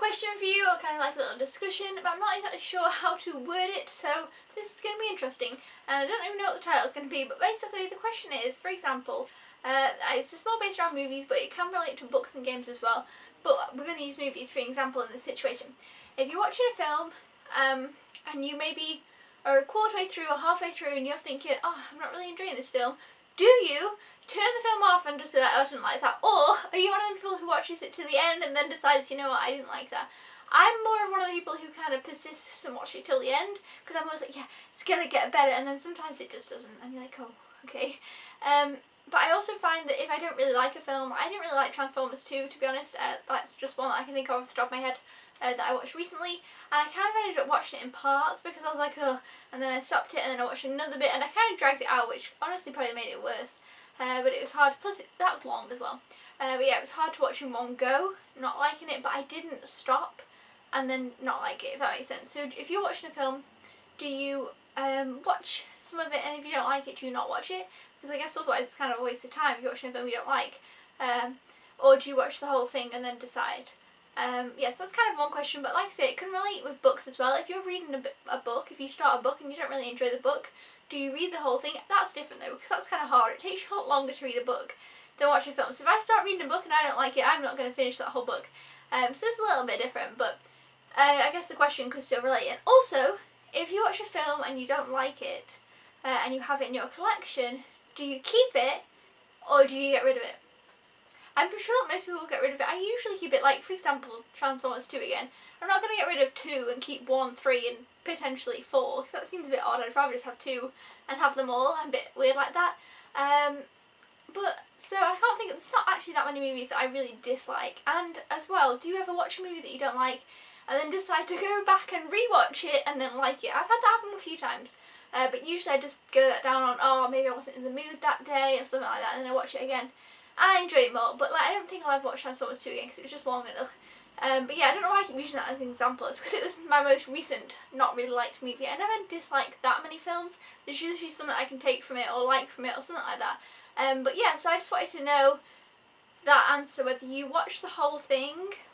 question for you, or kind of like a little discussion, but I'm not exactly sure how to word it, so this is going to be interesting. And I don't even know what the title is going to be, but basically the question is, for example, it's just more based around movies, but it can relate to books and games as well. But we're going to use movies for example in this situation. If you're watching a film, and you maybe are a quarter way through or halfway through and you're thinking, oh, I'm not really enjoying this film, do you turn the film off and just be like, oh, I didn't like that? Or are you one of the people who watches it to the end and then decides, you know what, I didn't like that? I'm more of one of the people who kind of persists and watch it till the end, because I'm always like, yeah, it's gonna get better, and then sometimes it just doesn't, and you're like, oh, okay. But I also find that if I don't really like a film, I didn't really like Transformers 2, to be honest. That's just one that I can think of off the top of my head that I watched recently, and I kind of ended up watching it in parts because I was like, oh, and then I stopped it, and then I watched another bit, and I kind of dragged it out, which honestly probably made it worse. But it was hard, plus that was long as well. But yeah, it was hard to watch in one go, not liking it, but I didn't stop and then not like it, if that makes sense. So if you're watching a film, do you watch some of it, and if you don't like it, do you not watch it? Because I guess otherwise it's kind of a waste of time if you're watching a film you don't like. Or do you watch the whole thing and then decide? Yes, that's kind of one question, but like I say, it can relate with books as well. If you're reading a book, if you start a book and you don't really enjoy the book, do you read the whole thing? That's different though, because that's kind of hard. It takes you a lot longer to read a book than watch a film. So if I start reading a book and I don't like it, I'm not going to finish that whole book. So it's a little bit different, but I guess the question could still relate. And also, if you watch a film and you don't like it, and you have it in your collection, do you keep it or do you get rid of it? I'm sure most people will get rid of it. I usually keep it, like for example Transformers 2 again. I'm not going to get rid of 2 and keep 1, 3 and potentially 4, because that seems a bit odd. I'd rather just have 2 and have them all. I'm a bit weird like that. But so I can't think, there's not actually that many movies that I really dislike. And as well, do you ever watch a movie that you don't like and then decide to go back and rewatch it and then like it? I've had that happen a few times. But usually I just go that down on, oh, maybe I wasn't in the mood that day or something like that, and then I watch it again. And I enjoy it more, but like I don't think I'll ever watch Transformers 2 again because it was just long enough. But yeah, I don't know why I keep using that as an example. It's because it was my most recent not really liked movie. I never dislike that many films. There's usually something I can take from it or like from it or something like that. But yeah, so I just wanted to know that answer, whether you watch the whole thing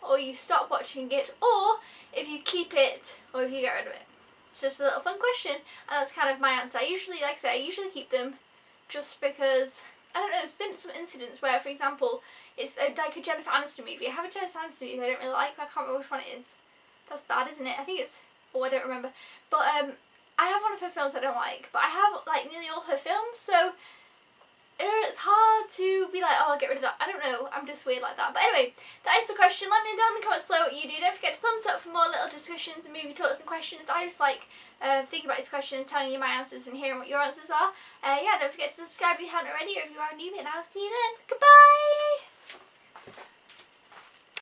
or you stop watching it, or if you keep it or if you get rid of it. It's just a little fun question, and that's kind of my answer. I usually, like I say, I usually keep them just because, I don't know, there's been some incidents where, for example, it's like a Jennifer Aniston movie. I have a Jennifer Aniston movie I don't really like, but I can't remember which one it is. That's bad, isn't it? I think it's, oh, I don't remember. But I have one of her films I don't like, but I have like nearly all her films, so it's hard to be like, oh, I'll get rid of that. I don't know, I'm just weird like that. But anyway, that is the question. Let me know down in the comments below what you do. Don't forget to thumbs up for more little discussions and movie talks and questions. I just like thinking about these questions, telling you my answers and hearing what your answers are. Yeah, don't forget to subscribe if you haven't already, or if you are new, and I'll see you then. Goodbye!